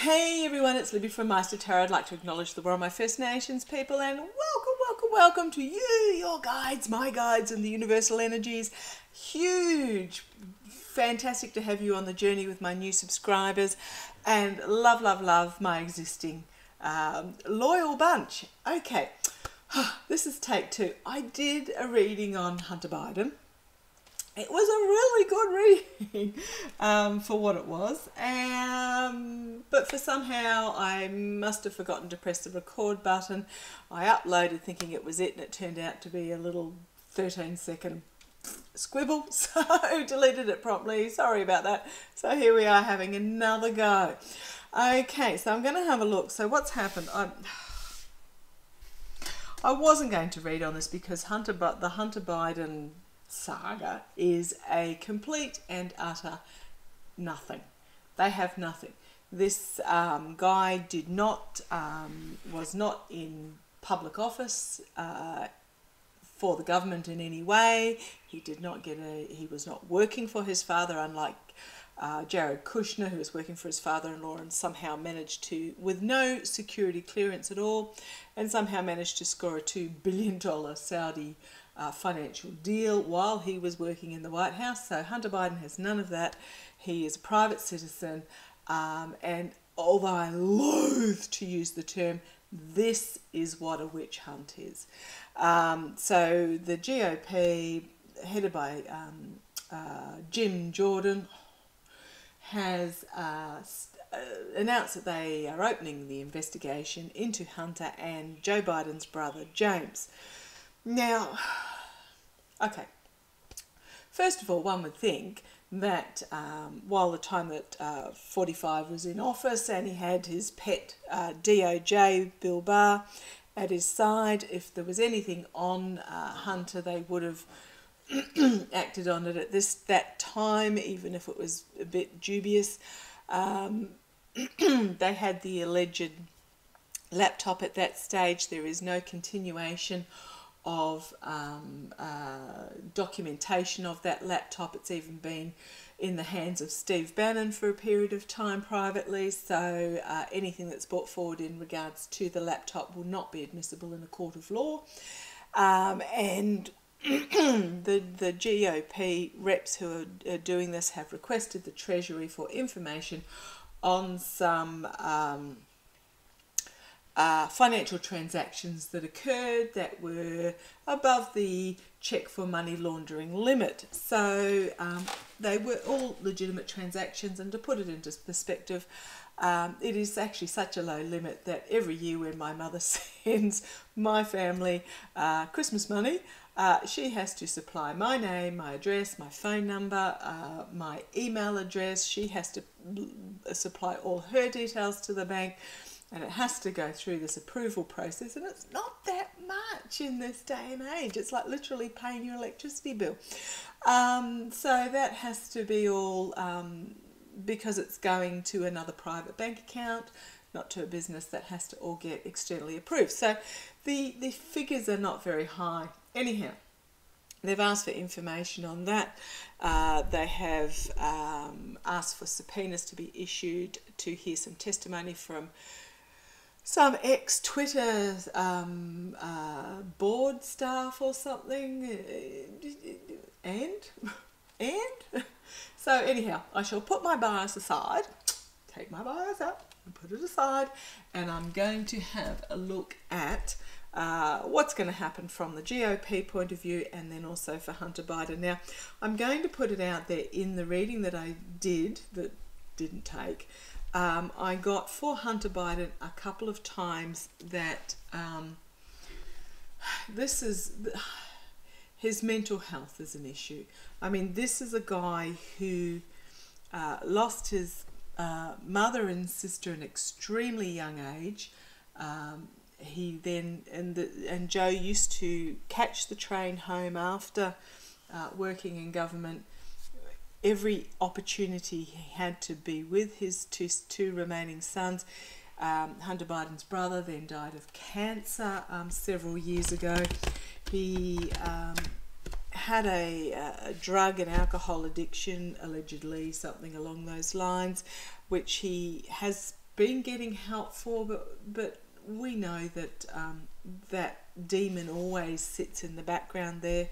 Hey everyone, it's Libby from Master Tarot. I'd like to acknowledge the world, my First Nations people, and welcome to you, your guides, my guides, and the universal energies. Huge, fantastic to have you on the journey with my new subscribers, and love my existing loyal bunch. Okay, this is take two. I did a reading on Hunter Biden. It was a really good reading for what it was, but for somehow I must have forgotten to press the record button. I uploaded thinking it was it, and it turned out to be a little 13-second squibble, so deleted it promptly. Sorry about that. So here we are having another go. Okay, so I'm going to have a look. So what's happened? I wasn't going to read on this because the Hunter Biden saga is a complete and utter nothing. They have nothing. This guy was not in public office for the government in any way. He was not working for his father, unlike Jared Kushner, who was working for his father-in-law and somehow managed to, with no security clearance at all, and somehow managed to score a $2 billion Saudi financial deal while he was working in the White House. So Hunter Biden has none of that. He is a private citizen, and although I loathe to use the term, this is what a witch hunt is. So the GOP, headed by Jim Jordan, has announced that they are opening the investigation into Hunter and Joe Biden's brother James. Now, okay, first of all, one would think that while the time that 45 was in office and he had his pet DOJ, Bill Barr, at his side, if there was anything on Hunter, they would have acted on it at that time, even if it was a bit dubious. They had the alleged laptop at that stage. There is no continuation of documentation of that laptop. It's even been in the hands of Steve Bannon for a period of time privately, so anything that's brought forward in regards to the laptop will not be admissible in a court of law. And the GOP reps who are doing this have requested the Treasury for information on some financial transactions that occurred that were above the check for money laundering limit. So they were all legitimate transactions, and to put it into perspective, it is actually such a low limit that every year when my mother sends my family Christmas money, she has to supply my name, my address, my phone number, my email address. She has to supply all her details to the bank, and it has to go through this approval process, and it's not that much in this day and age. It's like literally paying your electricity bill. So that has to be all because it's going to another private bank account, not to a business, that has to all get externally approved. So the figures are not very high. Anyhow, they've asked for information on that. They have asked for subpoenas to be issued to hear some testimony from some ex-Twitter board staff or something. And so anyhow, I shall put my bias aside, take my bias up and put it aside, and I'm going to have a look at what's going to happen from the GOP point of view, and then also for Hunter Biden. Now, I'm going to put it out there in the reading that I did that didn't take. I got for Hunter Biden a couple of times that this is his mental health is an issue. I mean, this is a guy who lost his mother and sister at an extremely young age. He then, and Joe used to catch the train home after working in government. Every opportunity he had to be with his two remaining sons. Hunter Biden's brother then died of cancer several years ago. He had a drug and alcohol addiction, allegedly, something along those lines, which he has been getting help for, but we know that that demon always sits in the background there.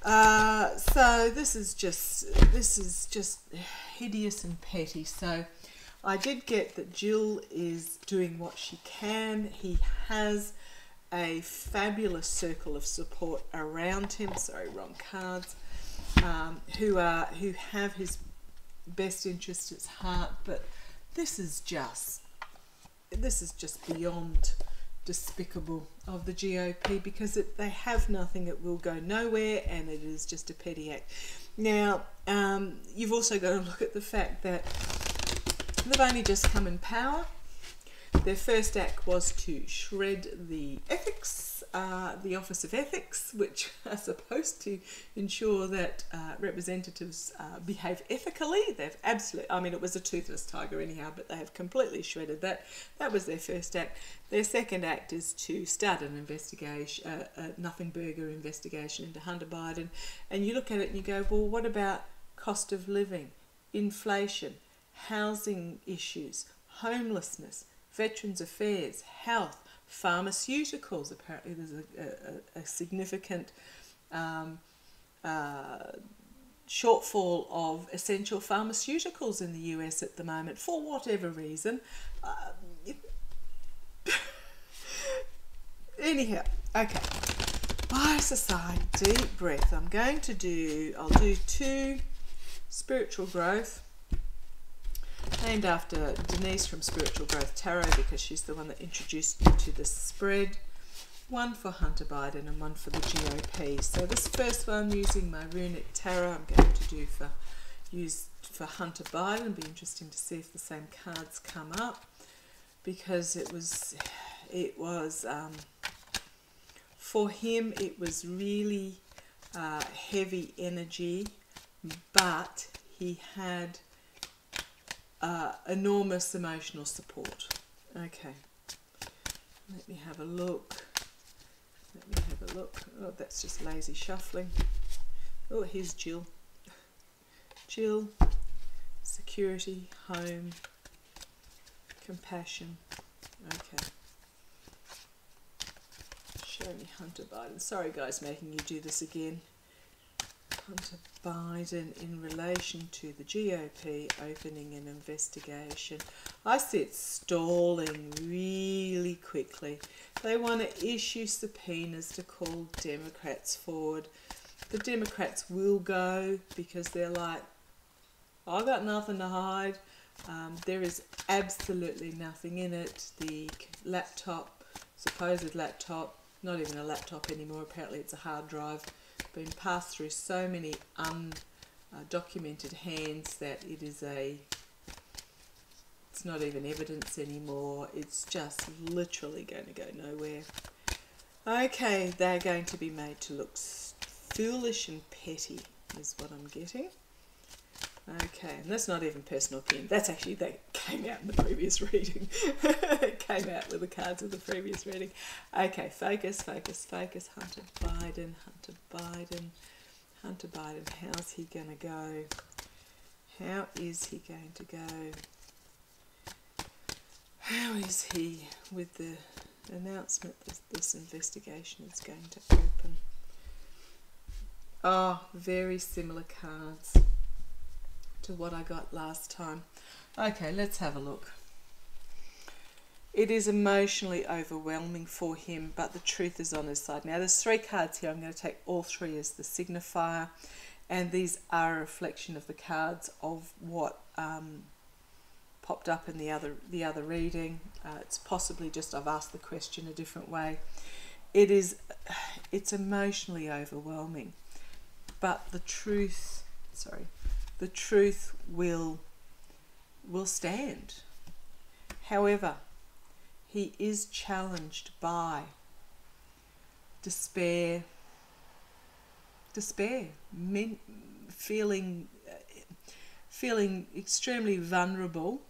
So this is just hideous and petty. So I did get that Jill is doing what she can. He has a fabulous circle of support around him. Sorry, wrong cards. Who have his best interest at heart, but this is just beyond despicable of the GOP, because they have nothing, it will go nowhere, and it is just a petty act. Now, you've also got to look at the fact that they've only just come in power. Their first act was to shred the ethics, the Office of Ethics, which are supposed to ensure that representatives behave ethically. They've absolutely, I mean, it was a toothless tiger anyhow, but they have completely shredded that. That was their first act. Their second act is to start an investigation, a nothing burger investigation into Hunter Biden. And you look at it and you go, well, what about cost of living, inflation, housing issues, homelessness, Veterans Affairs, health, pharmaceuticals? Apparently there's a significant shortfall of essential pharmaceuticals in the US at the moment, for whatever reason. Anyhow, okay. Bias aside, deep breath. I'll do 2 spiritual growth, named after Denise from Spiritual Growth Tarot, because she's the one that introduced me to the spread. One for Hunter Biden and one for the GOP. So this first one, using my runic tarot, I'm going to do for Hunter Biden. It'll be interesting to see if the same cards come up, because it was for him, it was really heavy energy, but he had enormous emotional support. Okay, let me have a look. Oh, that's just lazy shuffling. Oh, here's Jill. Jill, security, home, compassion. Okay. Show me Hunter Biden. Sorry guys, making you do this again. Hunter Biden in relation to the GOP opening an investigation. I see it stalling really quickly. They want to issue subpoenas to call Democrats forward. The Democrats will go, because they're like, I got nothing to hide. There is absolutely nothing in it. The laptop, supposed laptop, not even a laptop anymore, apparently it's a hard drive, been passed through so many undocumented hands that it's not even evidence anymore. It's just literally going to go nowhere. Okay, they're going to be made to look foolish and petty, is what I'm getting. Okay, and that's not even personal opinion. That's actually, that came out in the previous reading. It came out with the cards of the previous reading. Okay, focus. Hunter Biden. How's he going to go? How is he going to go? How is he with the announcement that this investigation is going to open? Oh, very similar cards to what I got last time. Okay, let's have a look. It is emotionally overwhelming for him, but the truth is on his side. Now, there's 3 cards here. I'm going to take all 3 as the signifier, and these are a reflection of the cards of what popped up in the other reading. It's possibly just I've asked the question a different way. It's emotionally overwhelming, but the truth will stand. However, he is challenged by despair, feeling extremely vulnerable,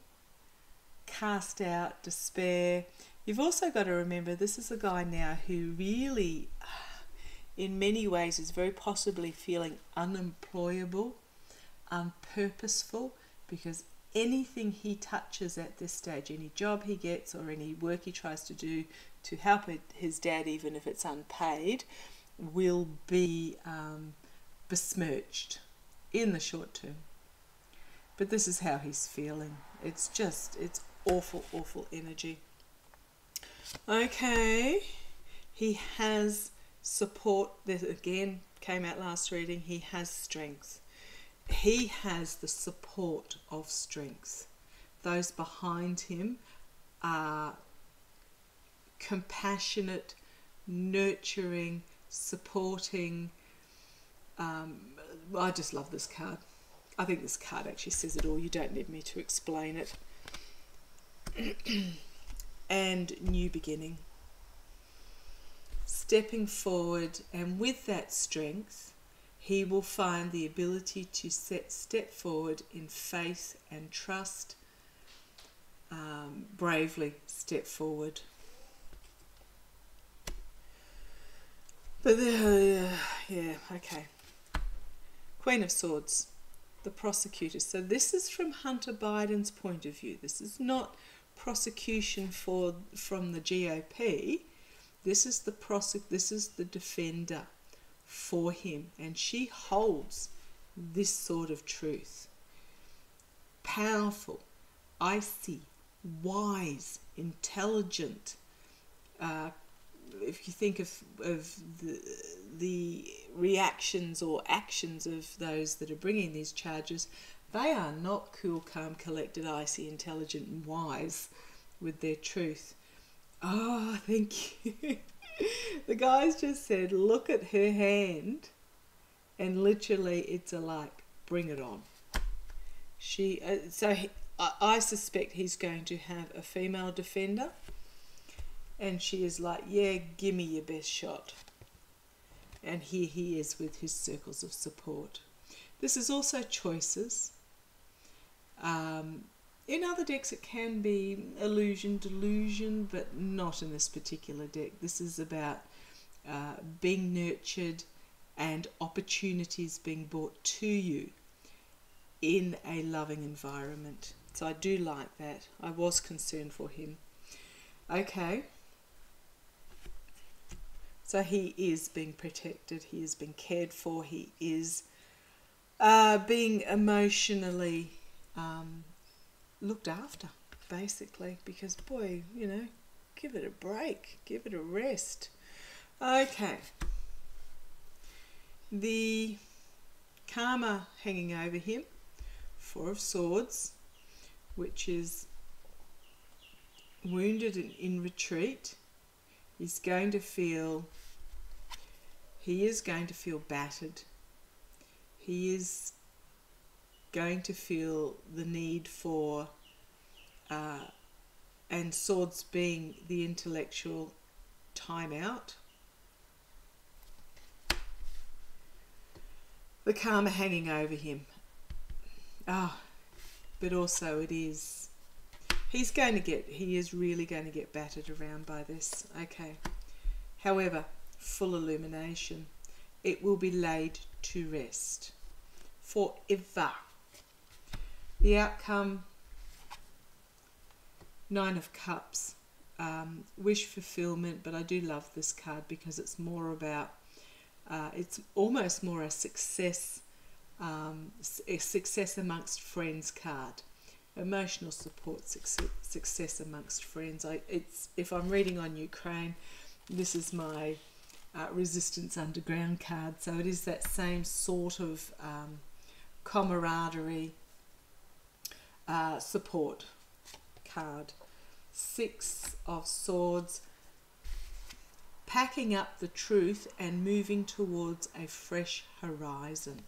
cast out, despair. You've also got to remember, this is a guy now who really, in many ways, is very possibly feeling unemployable, unpurposeful, because anything he touches at this stage, any job he gets or any work he tries to do to help his dad, even if it's unpaid, will be besmirched in the short term. But this is how he's feeling. It's awful, awful energy. Okay, he has support. This again came out last reading. He has strength. He has the support of strength. Those behind him are compassionate, nurturing, supporting. I just love this card. I think this card actually says it all. You don't need me to explain it. And new beginning. Stepping forward, and with that strength, he will find the ability to step forward in faith and trust, bravely step forward. But yeah, okay. Queen of Swords, the prosecutor. So this is from Hunter Biden's point of view. This is not prosecution from the GOP. This is the defender for him, and she holds this sort of truth. Powerful, icy, wise, intelligent. If you think of the reactions or actions of those that are bringing these charges, they are not cool, calm, collected, icy, intelligent, and wise with their truth. Oh, thank you. The guys just said, look at her hand, and literally it's bring it on. I suspect he's going to have a female defender, and she is like, yeah, give me your best shot. And here he is with his circles of support. This is also choices. In other decks it can be illusion, delusion, but not in this particular deck. This is about being nurtured and opportunities being brought to you in a loving environment. So I do like that. I was concerned for him. Okay. So he is being protected. He is being cared for. He is being emotionally looked after, basically, because boy, give it a break, give it a rest. Okay, the karma hanging over him, Four of Swords, which is wounded and in retreat. He is going to feel battered. He is going to feel the need for, and swords being the intellectual, timeout. The karma hanging over him. But also he is really going to get battered around by this. Okay. However, full illumination. It will be laid to rest forever. The outcome, Nine of Cups, wish fulfillment, but I do love this card because it's more about, it's almost more a success amongst friends card. Emotional support, success amongst friends. If I'm reading on Ukraine, this is my Resistance Underground card, so it is that same sort of camaraderie, support card. Six of Swords, packing up the truth and moving towards a fresh horizon.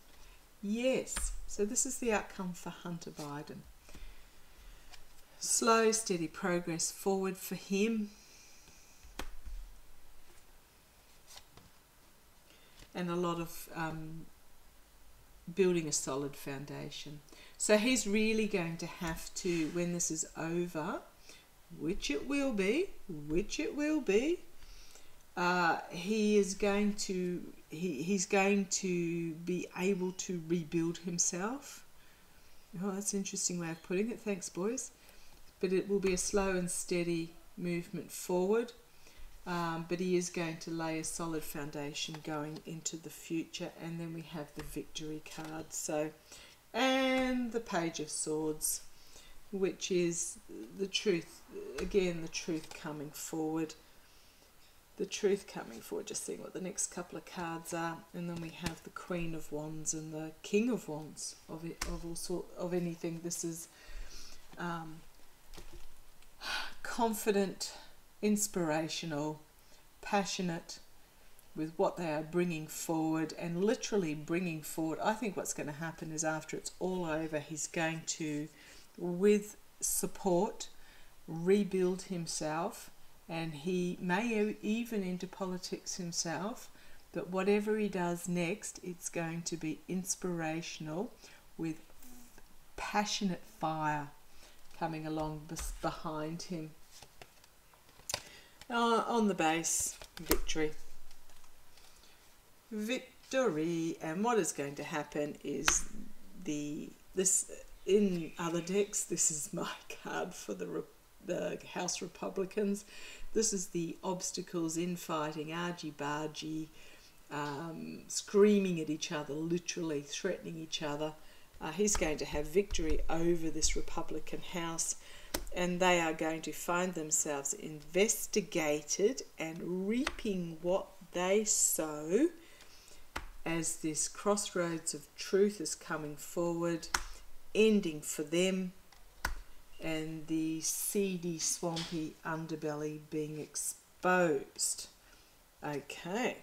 Yes, so this is the outcome for Hunter Biden. Slow, steady progress forward for him. And a lot of building a solid foundation. So he's really going to have to, when this is over, which it will be, he's going to be able to rebuild himself. Oh, that's an interesting way of putting it. Thanks, boys. But it will be a slow and steady movement forward. But he is going to lay a solid foundation going into the future. And then we have the victory card. So, and the Page of Swords, which is the truth. Again, the truth coming forward. The truth coming forward. Just seeing what the next couple of cards are. And then we have the Queen of Wands and the King of Wands of anything. This is confident, inspirational, passionate with what they are bringing forward, and literally bringing forward. I think what's going to happen is after it's all over, he's going to, with support, rebuild himself, and he may even into politics himself, but whatever he does next, it's going to be inspirational with passionate fire coming along behind him. On the base, victory. Victory. And what is going to happen is this in other decks, this is my card for the House Republicans. This is the obstacles, infighting, argy-bargy, screaming at each other, literally threatening each other. He's going to have victory over this Republican House, and they are going to find themselves investigated and reaping what they sow as this crossroads of truth is coming forward, ending for them, and the seedy, swampy underbelly being exposed. Okay.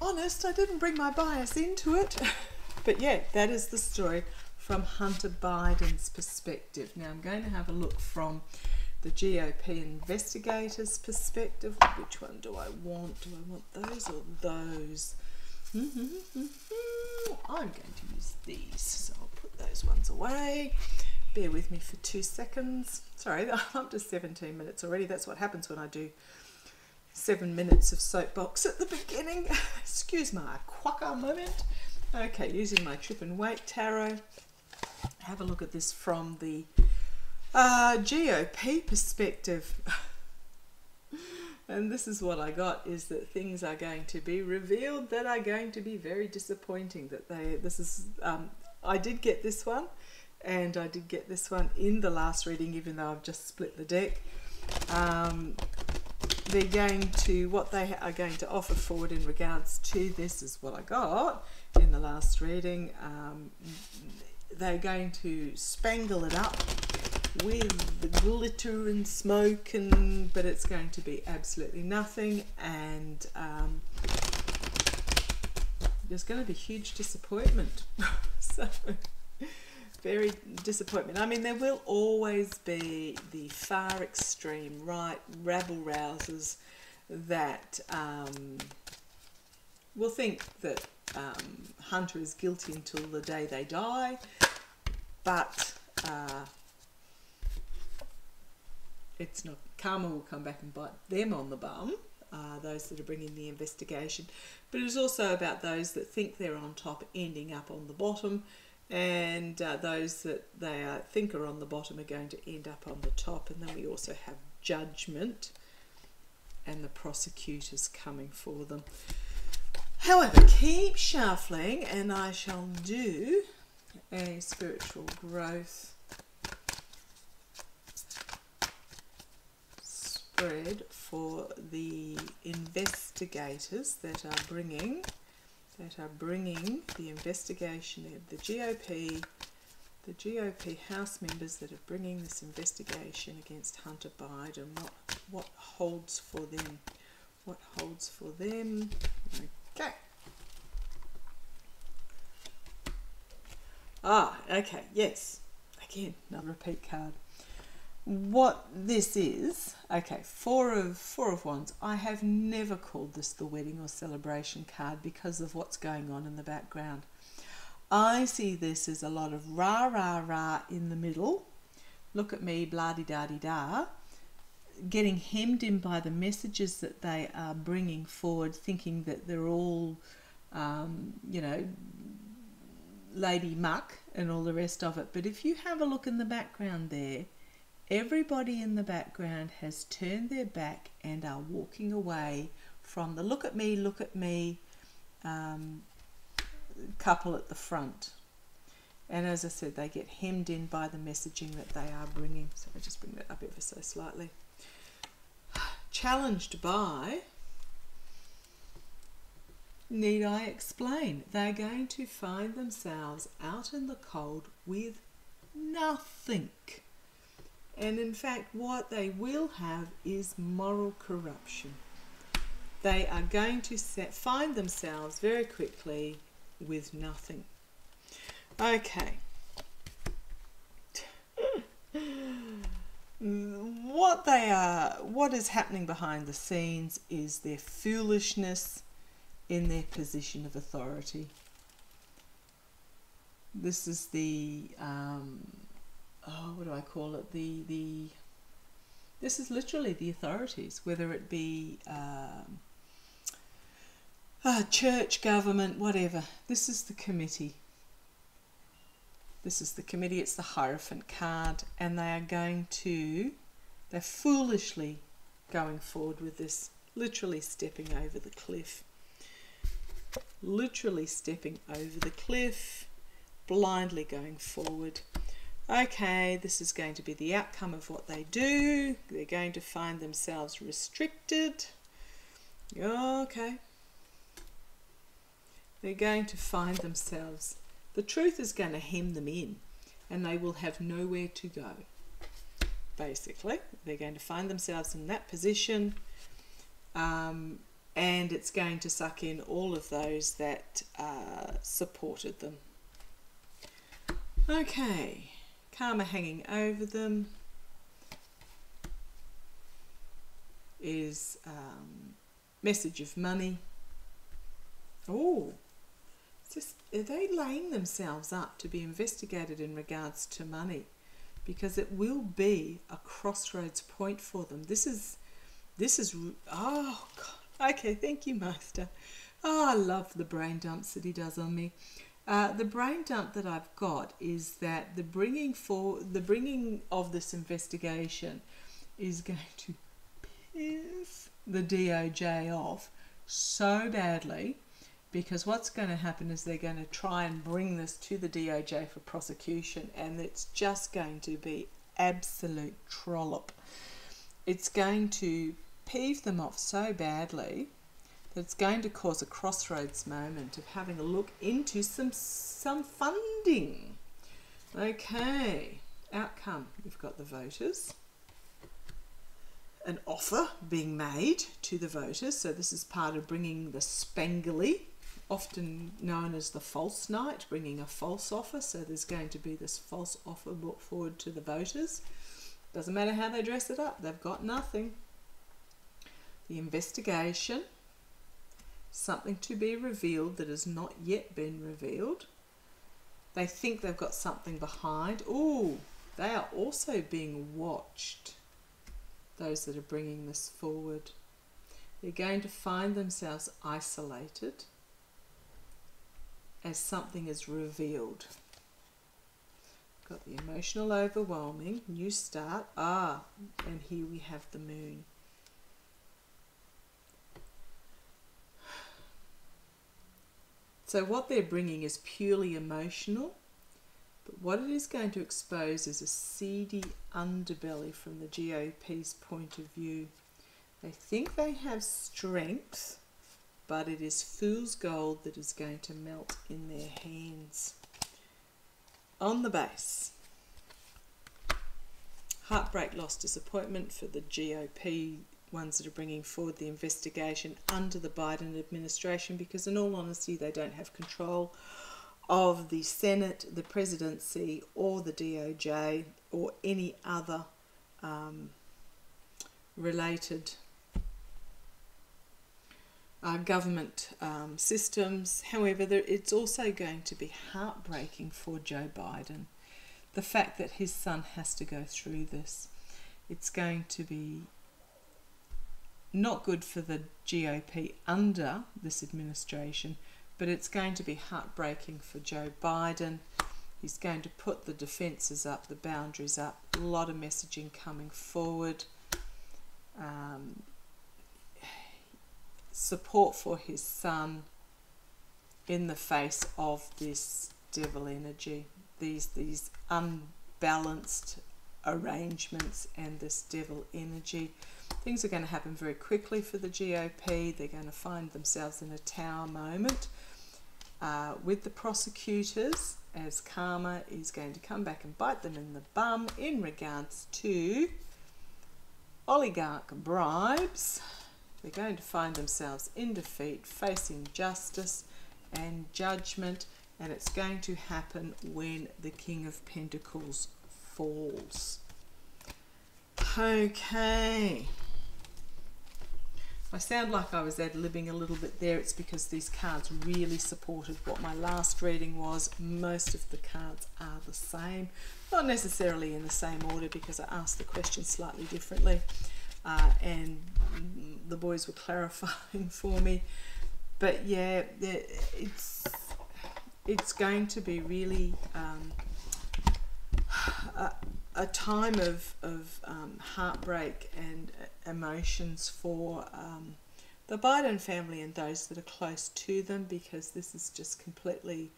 Honest, I didn't bring my bias into it. But yeah, that is the story from Hunter Biden's perspective. Now I'm going to have a look from the GOP investigators' perspective. Which one do I want? Do I want those or those? I'm going to use these, so I'll put those ones away. Bear with me for 2 seconds. Sorry, I'm up to 17 minutes already. That's what happens when I do 7 minutes of soapbox at the beginning. Excuse my quacker moment. Okay, using my Trip and Wait tarot. Have a look at this from the GOP perspective. And this is what I got, is that things are going to be revealed that are going to be very disappointing. I did get this one, and I did get this one in the last reading, even though I've just split the deck. They're going to, what they are going to offer forward in regards to this is what I got in the last reading. They're going to spangle it up with the glitter and smoke, but it's going to be absolutely nothing, and there's going to be huge disappointment. So very disappointment. I mean, there will always be the far extreme right rabble rousers that will think that Hunter is guilty until the day they die, but it's not. Karma will come back and bite them on the bum, those that are bringing the investigation. But it's also about those that think they're on top ending up on the bottom, and those that they think are on the bottom are going to end up on the top. And then we also have judgment and the prosecutors coming for them. However, keep shuffling, and I shall do a spiritual growth spread for the investigators that are bringing the investigation of the GOP House members that are bringing this investigation against Hunter Biden. What holds for them? What holds for them? Okay. Okay, yes. Again, another repeat card. What this is, okay, four of Wands. I have never called this the wedding or celebration card because of what's going on in the background. I see this as a lot of rah, rah, rah in the middle. Look at me, blah-de-da-de-da. Getting hemmed in by the messages that they are bringing forward, thinking that they're all, Lady Muck and all the rest of it. But if you have a look in the background there, everybody in the background has turned their back and are walking away from the look at me couple at the front. And as I said, they get hemmed in by the messaging that they are bringing. So I just bring that up ever so slightly. Challenged by, need I explain? They're going to find themselves out in the cold with nothing. And in fact, what they will have is moral corruption. They are going to find themselves very quickly with nothing. Okay. What is happening behind the scenes is their foolishness in their position of authority. This is the what do I call it? This is literally the authorities, whether it be church, government, whatever. This is the committee. This is the committee. It's the Hierophant card, and they're foolishly going forward with this, literally stepping over the cliff. Literally stepping over the cliff, blindly going forward. Okay, this is going to be the outcome of what they do. They're going to find themselves restricted. Okay. They're going to find themselves, the truth is going to hem them in, and they will have nowhere to go. Basically, they're going to find themselves in that position, and it's going to suck in all of those that supported them. Okay, karma hanging over them is message of money. Oh, are they laying themselves up to be investigated in regards to money? Because it will be a crossroads point for them. This is, oh, God. Okay, thank you, Master. Oh, I love the brain dumps that he does on me. The brain dump that I've got is that the bringing of this investigation is going to piss the DOJ off so badly, because what's going to happen is they're going to try and bring this to the DOJ for prosecution, and it's just going to be absolute trollop. It's going to peeve them off so badly that it's going to cause a crossroads moment of having a look into some funding. Okay, outcome. We've got the voters. An offer being made to the voters. So this is part of bringing the spangly, often known as the false night, bringing a false offer. So there's going to be this false offer brought forward to the voters. Doesn't matter how they dress it up, they've got nothing. The investigation, something to be revealed that has not yet been revealed. They think they've got something behind. Oh, they are also being watched, those that are bringing this forward. They're going to find themselves isolated as something is revealed. Got the emotional overwhelming, new start. And here we have the moon. So what they're bringing is purely emotional, but what it is going to expose is a seedy underbelly from the GOP's point of view. They think they have strength, but it is fool's gold that is going to melt in their hands. On the base, heartbreak, loss, disappointment for the GOP ones that are bringing forward the investigation under the Biden administration, because in all honesty they don't have control of the Senate, the presidency, or the DOJ, or any other related government systems. However, it's also going to be heartbreaking for Joe Biden, the fact that his son has to go through this. It's going to be not good for the GOP under this administration, but it's going to be heartbreaking for Joe Biden. He's going to put the defences up, the boundaries up, a lot of messaging coming forward. Support for his son in the face of this devil energy, these unbalanced arrangements and this devil energy. Things are going to happen very quickly for the GOP. They're going to find themselves in a tower moment with the prosecutors, as karma is going to come back and bite them in the bum in regards to oligarch bribes. They're going to find themselves in defeat, facing justice and judgment, and it's going to happen when the King of Pentacles falls. Okay. If I sound like I was ad-libbing a little bit there, it's because these cards really supported what my last reading was. Most of the cards are the same. Not necessarily in the same order because I asked the question slightly differently. And the boys were clarifying for me. But yeah, it's going to be really a time of heartbreak and emotions for the Biden family and those that are close to them, because this is just completely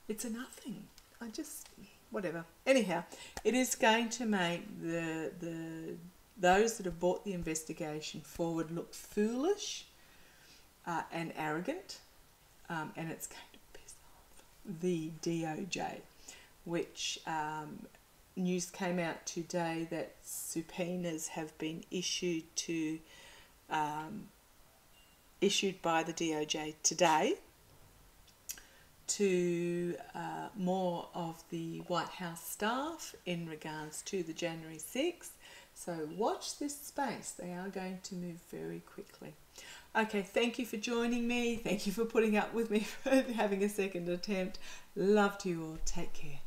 it's a nothing. Whatever. Anyhow, it is going to make those that have brought the investigation forward look foolish and arrogant, and it's going to piss off the DOJ, which news came out today that subpoenas have been issued by the DOJ today to more of the White House staff in regards to the January 6th. So watch this space. They are going to move very quickly. Okay, thank you for joining me. Thank you for putting up with me for having a second attempt. Love to you all. Take care.